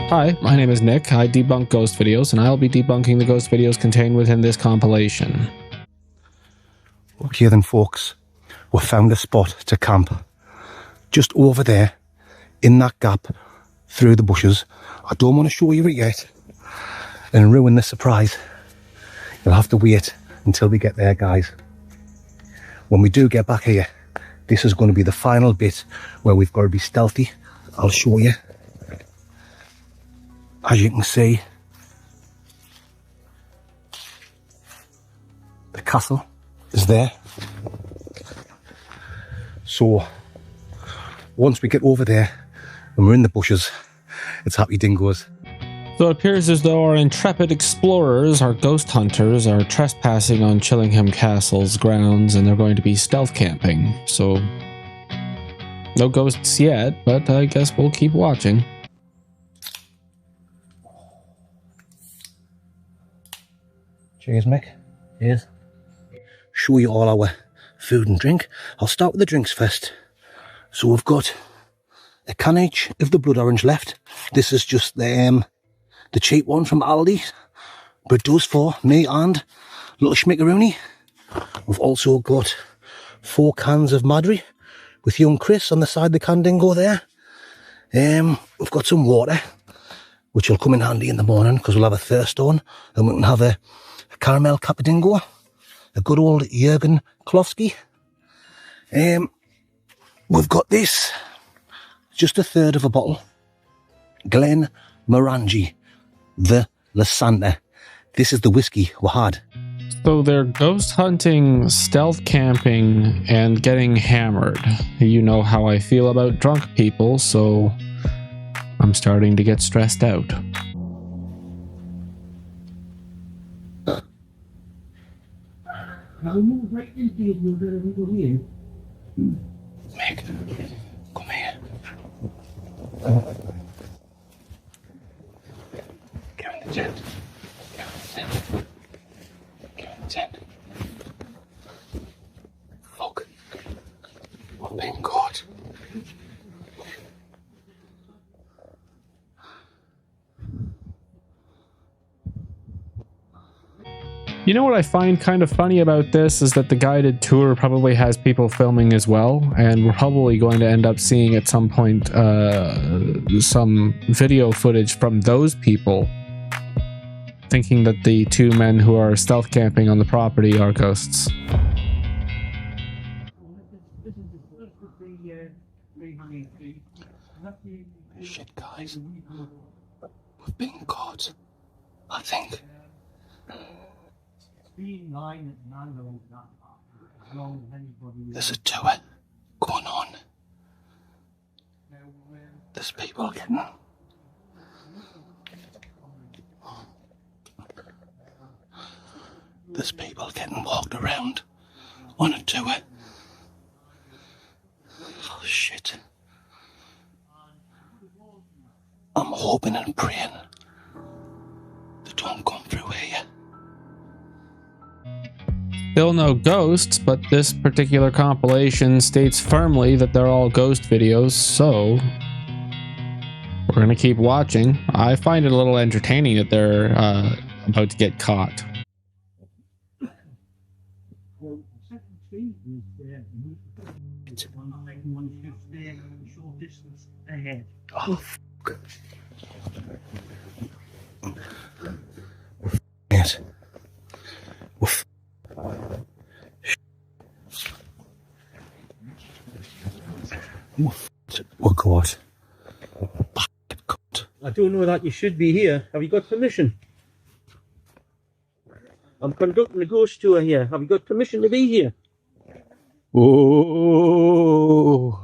Hi, my name is Nick. I debunk ghost videos, and I'll be debunking the ghost videos contained within this compilation. Okay then folks, we found a spot to camp. Just over there, in that gap, through the bushes. I don't want to show you it yet and ruin the surprise. You'll have to wait until we get there, guys. When we do get back here, this is going to be the final bit where we've got to be stealthy. I'll show you. As you can see, the castle is there. So once we get over there and we're in the bushes, it's happy dingoes. So it appears as though our intrepid explorers, our ghost hunters, are trespassing on Chillingham Castle's grounds, and they're going to be stealth camping. So no ghosts yet, but I guess we'll keep watching. Cheers, Mick. Cheers. Show you all our food and drink. I'll start with the drinks first. So we've got a can each of the blood orange left. This is just the cheap one from Aldi, but it does for me and little schmickaroony. We've also got 4 cans of Madry with young Chris on the side of the can dingo there. We've got some water, which will come in handy in the morning because we'll have a thirst on, and we can have a caramel cappuccino, a good old Jurgen Klofsky. We've got this, just 1/3 of a bottle, Glen Morangi, the Lasanta. This is the whiskey we had. So they're ghost hunting, stealth camping, and getting hammered. You know how I feel about drunk people, so I'm starting to get stressed out. Meg, come here. Get in the tent. Get in the tent. Get in the tent. Look. We've been caught. You know what I find kind of funny about this is that the guided tour probably has people filming as well, and we're probably going to end up seeing at some point some video footage from those people thinking that the 2 men who are stealth camping on the property are ghosts. Shit, guys. We've been caught, I think. There's a tour going on. There's people getting... There's people getting walked around on a tour. Oh shit. I'm hoping and praying they don't come through here. Still no ghosts, but this particular compilation states firmly that they're all ghost videos, so we're gonna keep watching. I find it a little entertaining that they're about to get caught. Oh, fuck. Yes. Woof. Oh God. I don't know that you should be here. Have you got permission? I'm conducting a ghost tour here. Have you got permission to be here? Oh.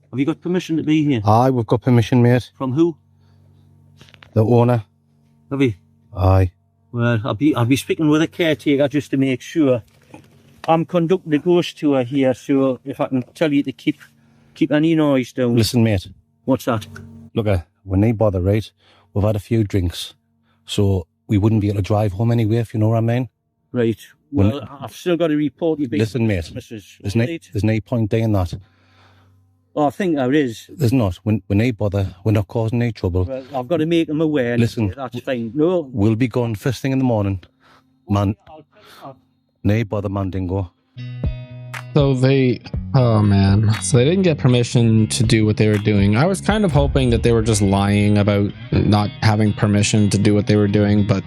Have you got permission to be here? Aye, we've got permission, mate. From who? The owner. Have you? Aye. Well, I'll be speaking with a caretaker just to make sure. I'm conducting a ghost tour here, so if I can tell you to keep any noise down. Listen, mate. What's that? Look, we need bother, right? We've had a few drinks, so we wouldn't be able to drive home anyway, if you know what I mean. Right. Well, I've still got to report you. Listen, mate. There's no point doing that. Oh, I think there is. There's not. When they bother, we're not causing any trouble. Well, I've got to make them aware. and Listen, say that's fine. No. We'll be gone first thing in the morning. Man, nay bother Mandingo. So oh man, so they didn't get permission to do what they were doing. I was kind of hoping that they were just lying about not having permission to do what they were doing, but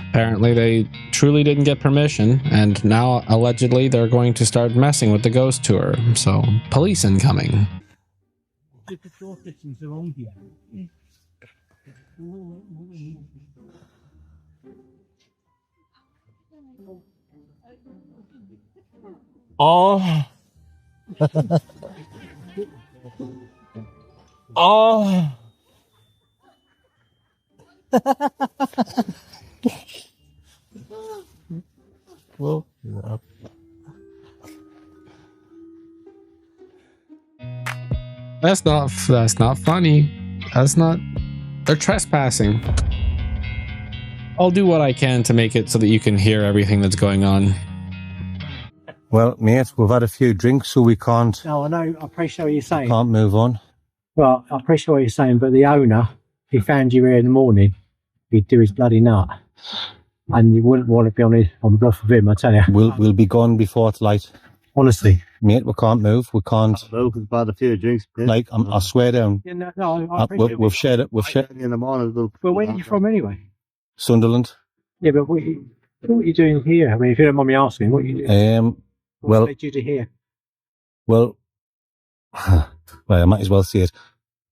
apparently they truly didn't get permission, and now allegedly they're going to start messing with the ghost tour. So police incoming. Oh. Oh. Well, yeah. That's not funny. That's not. They're trespassing. I'll do what I can to make it so that you can hear everything that's going on. Well, mate, we've had a few drinks, so we can't. No, I know. I appreciate what you're saying. Can't move on. Well, I appreciate what you're saying, but the owner, if he found you here in the morning, he'd do his bloody nut, and you wouldn't want to be on the bluff of him. I tell you. We'll be gone before it's light. Honestly, Mate, we can't move. We can't. We've had a few drinks. Like, I swear down. yeah, no, I appreciate We've shared it. We've shared In the morning. Well, where are you from anyway? Sunderland. Yeah, but what are you doing here? I mean, if you don't mind me asking, what are you doing? Well, What led you to here? well, well, I might as well say it.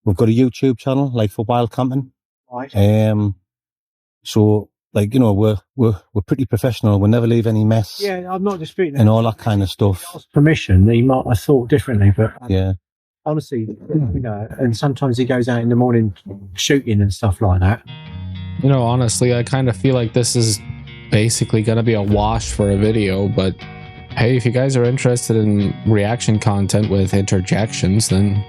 We've got a YouTube channel, like, for wild camping. Right. So, like, you know, we're pretty professional. We never leave any mess. Yeah, I'm not disputing that. And all that kind of stuff. Asked permission, he might have thought differently, but Yeah. honestly, you know, and sometimes he goes out in the morning shooting and stuff like that. You know, honestly, I kind of feel like this is basically going to be a wash for a video, but hey, if you guys are interested in reaction content with interjections, then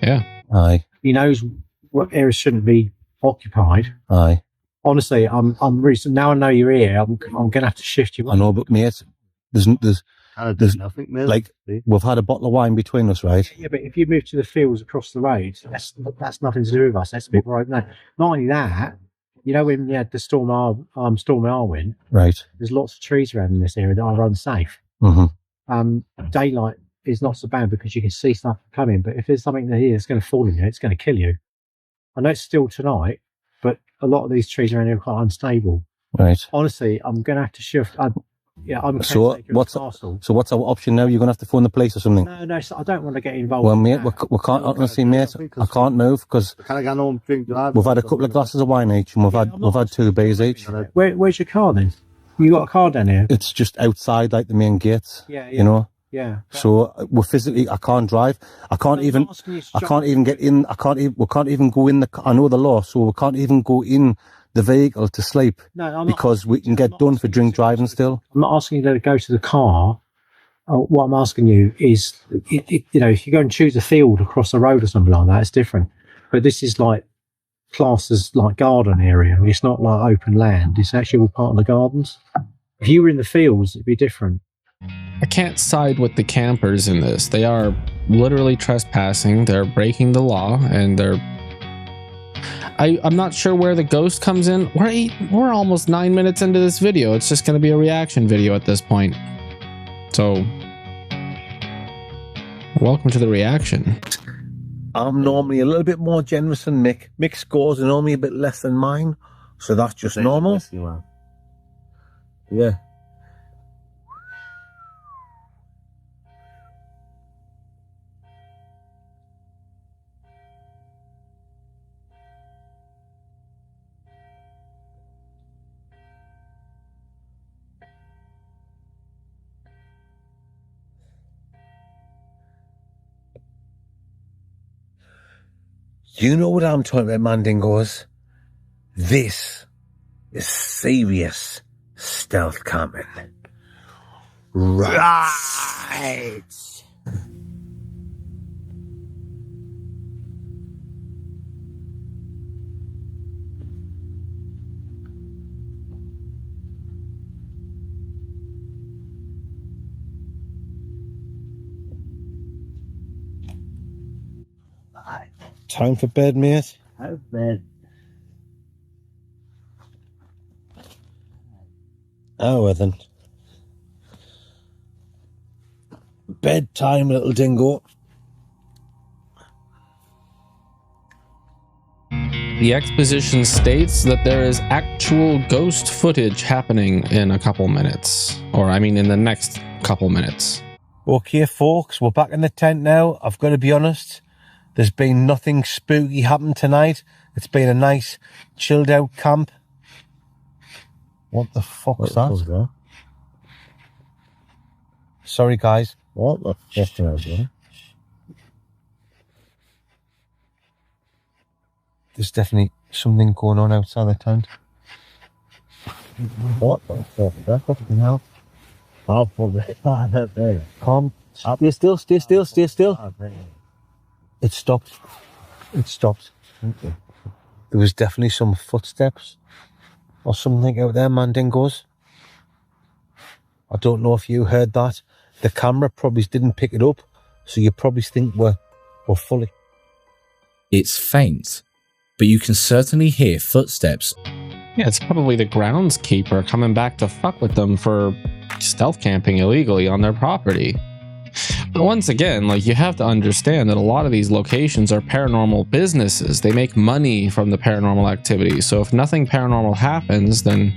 yeah. Aye. He knows what areas shouldn't be occupied. Aye. Honestly, I'm really, now I know you're here, I'm gonna have to shift you. I know, but mate, there's nothing, mate. like, we've had a bottle of wine between us, right? Yeah, but if you move to the fields across the road, that's nothing to do with us. That's a bit right now. Not only that, you know, when you had the Storm Arwen, Right. there's lots of trees around in this area that are unsafe. Mm-hmm. Daylight is not so bad because you can see stuff coming, but if there's something here that's going to fall in you, it's going to kill you. I know it's still tonight, but a lot of these trees around here are quite unstable. Right. Honestly, I'm going to have to shift. I'm So what's our option now? You're going to have to phone the police or something? No, so I don't want to get involved. Well, in mate, that. we can't, honestly, mate, I can't move because Can I get home, drink, drive? we've had a couple of glasses of wine each and we've had 2 beers each. Where's your car then? You got a car down here? It's just outside, like, the main gates. Yeah. You know? Yeah. So we're physically, I can't drive. I can't even get in. We can't even go in I know the law, so we can't even go in the vehicle to sleep because we can get done for drink driving still. I'm not asking you to go to the car. What I'm asking you is, you know, if you go and choose a field across the road or something like that, it's different. But this is like classed as like garden area. It's not like open land. It's actually all part of the gardens. If you were in the fields, it'd be different. I can't side with the campers in this. They are literally trespassing. They're breaking the law, and I'm not sure where the ghost comes in. We're almost 9 minutes into this video. It's just going to be a reaction video at this point. So, welcome to the reaction. I'm normally a little bit more generous than Mick. Mick's scores are normally a bit less than mine, so that's just normal. Yeah. You know what I'm talking about, Mandingos? This is serious stealth camping. Right. Time for bed, mate. How's bed? Oh, then. Bedtime, little dingo. The exposition states that there is actual ghost footage happening in a couple minutes. Or, I mean, in the next couple minutes. Okay, folks, we're back in the tent now. I've got to be honest, there's been nothing spooky happen tonight. It's been a nice, chilled out camp. What the fuck's that? Sorry, guys. What the fuck is that? There's definitely something going on outside the tent. What the fuck? That fucking hell. How full that there? Calm. Stay still, stay still, stay still. It stopped. It stopped. Okay. There was definitely some footsteps or something out there, man, dingoes. I don't know if you heard that. The camera probably didn't pick it up, so you probably think we're fully. It's faint, but you can certainly hear footsteps. Yeah, it's probably the groundskeeper coming back to fuck with them for stealth camping illegally on their property. But once again, like, you have to understand that a lot of these locations are paranormal businesses. They make money from the paranormal activity. So if nothing paranormal happens, then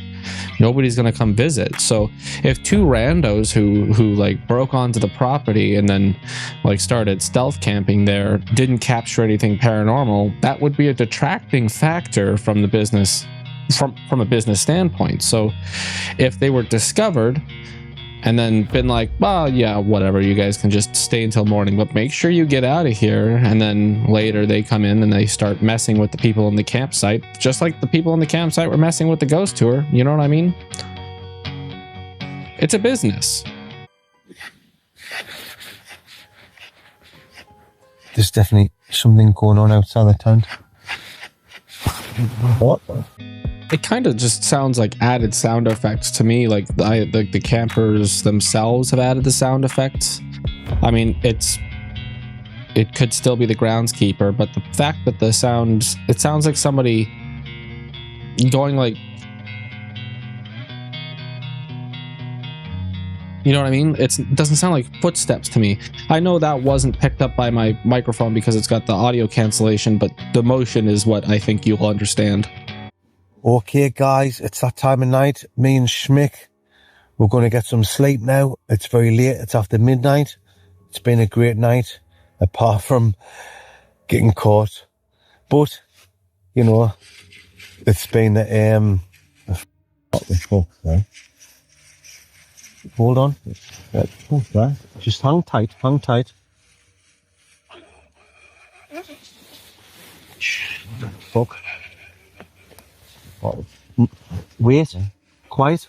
nobody's going to come visit. So if two randos who like broke onto the property and then like started stealth camping there didn't capture anything paranormal, that would be a detracting factor from the business, from a business standpoint. So if they were discovered and then been like, well, yeah, whatever, you guys can just stay until morning, but make sure you get out of here. And then later they come in and they start messing with the people in the campsite, just like the people in the campsite were messing with the ghost tour. You know what I mean? It's a business. There's definitely something going on outside the tent. What the? It kind of just sounds like added sound effects to me. Like the campers themselves have added the sound effects. I mean, it could still be the groundskeeper, but the fact that it sounds like somebody going like, you know what I mean? It doesn't sound like footsteps to me. I know that wasn't picked up by my microphone because it's got the audio cancellation, but the motion is what I think you'll understand. Okay, guys, it's that time of night. Me and Schmick, we're going to get some sleep now. It's very late. It's after midnight. It's been a great night, apart from getting caught. But, you know, it's been What the fuck, man? hold on. Okay. Just hang tight, hang tight. Fuck. What? Wait, quiet.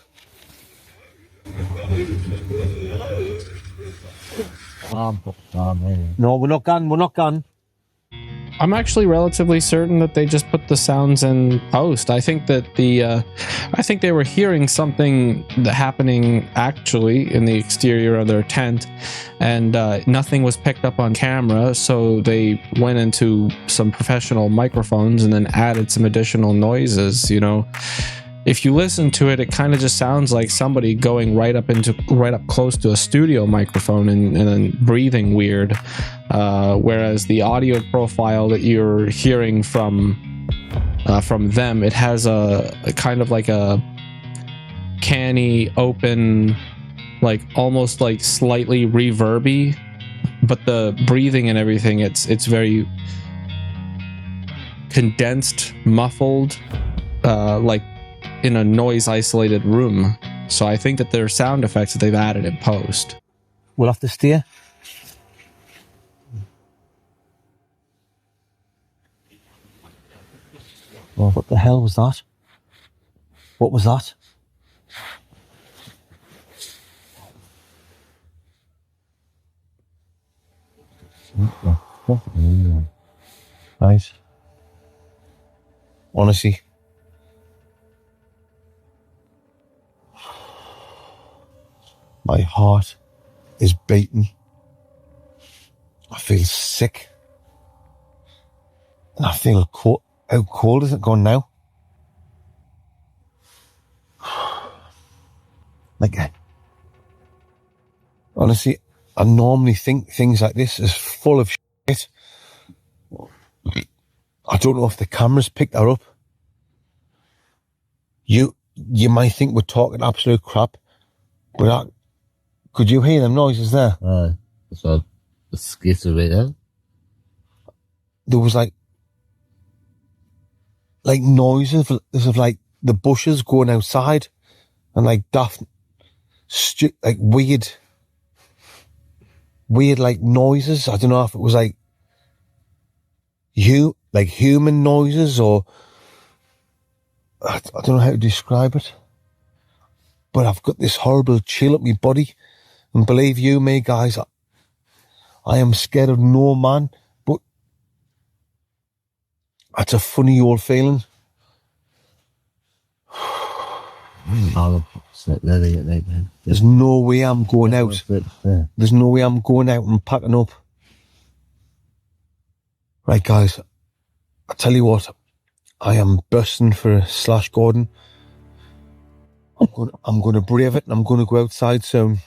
Man. No, we're not gone, we're not gone. I'm actually relatively certain that they just put the sounds in post. I think that I think they were hearing something happening actually in the exterior of their tent, and nothing was picked up on camera, so they went into some professional microphones and then added some additional noises. You know, if you listen to it, it kind of just sounds like somebody going right up close to a studio microphone and then breathing weird. Whereas the audio profile that you're hearing from them, it has a kind of like a canny, open, like almost like slightly reverby, but the breathing and everything, it's very condensed, muffled, like in a noise isolated room. So I think that there are sound effects that they've added in post. We'll have to steer. Oh, what the hell was that? What was that? Right. Honestly. My heart is beating. I feel sick. I feel cold. How cold is it gone now? Like, honestly, I normally think things like this is full of shit. I don't know if the cameras picked that up. You might think we're talking absolute crap, but could you hear them noises there? So the skits of it, huh? There was like noises of like the bushes going outside and like daft, like weird like noises. I don't know if it was like human noises or I don't know how to describe it. But I've got this horrible chill up my body, and believe you me, guys, I am scared of no man. But that's a funny old feeling. There's no way I'm going out. There's no way I'm going out and packing up. Right, guys, I tell you what, I am bursting for a Slash Gordon. I'm going to brave it, and I'm going to go outside soon.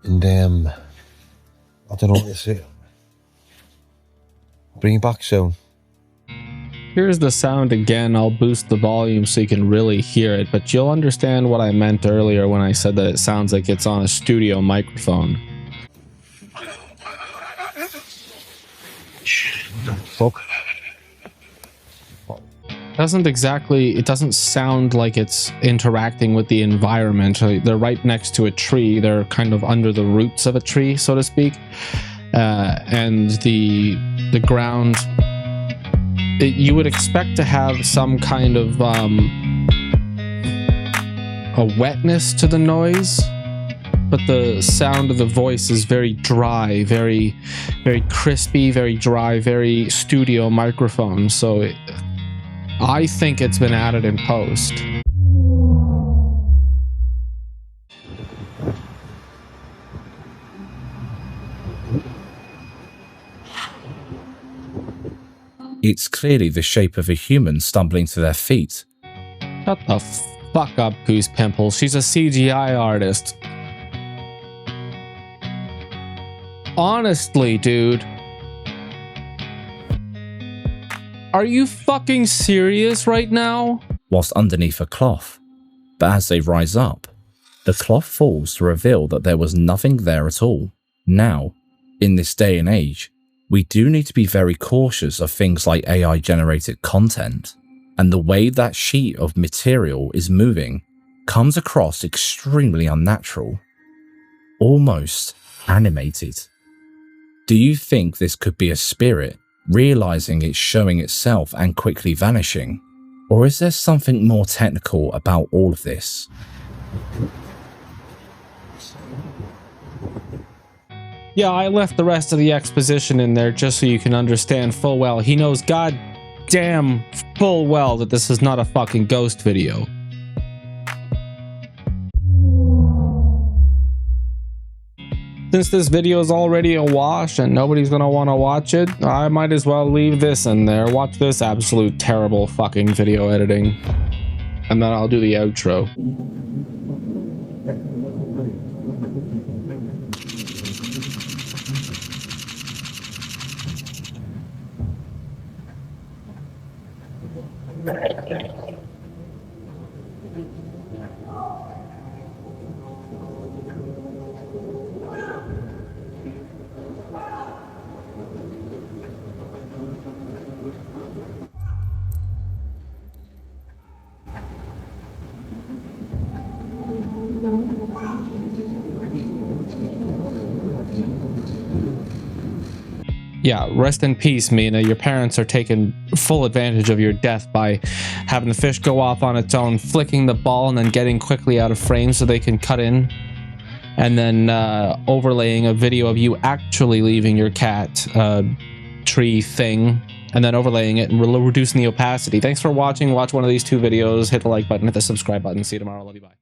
And I don't know what to say. Bring it back soon. Here's the sound again. I'll boost the volume so you can really hear it, but you'll understand what I meant earlier when I said that it sounds like it's on a studio microphone. Fuck. It doesn't sound like it's interacting with the environment. They're right next to a tree. They're kind of under the roots of a tree, so to speak. And the ground, you would expect to have some kind of a wetness to the noise, but the sound of the voice is very dry, very crispy, very dry, very studio microphone. So I think it's been added in post. It's clearly the shape of a human stumbling to their feet. Shut the fuck up, Goose Pimple. She's a CGI artist. Honestly, dude. Are you fucking serious right now? Whilst underneath a cloth. But as they rise up, the cloth falls to reveal that there was nothing there at all. Now, in this day and age, we do need to be very cautious of things like AI generated content, and the way that sheet of material is moving comes across extremely unnatural, almost animated. Do you think this could be a spirit realizing it's showing itself and quickly vanishing? Or is there something more technical about all of this? Yeah, I left the rest of the exposition in there just so you can understand full well. He knows goddamn full well that this is not a fucking ghost video. Since this video is already a wash and nobody's gonna want to watch it, I might as well leave this in there. Watch this absolute terrible fucking video editing. And then I'll do the outro. Yeah, rest in peace, Mina. Your parents are taking full advantage of your death by having the fish go off on its own, flicking the ball, and then getting quickly out of frame so they can cut in, and then overlaying a video of you actually leaving your cat tree thing, and then overlaying it and reducing the opacity. Thanks for watching. Watch one of these two videos. Hit the like button, hit the subscribe button. See you tomorrow. Love you. Bye.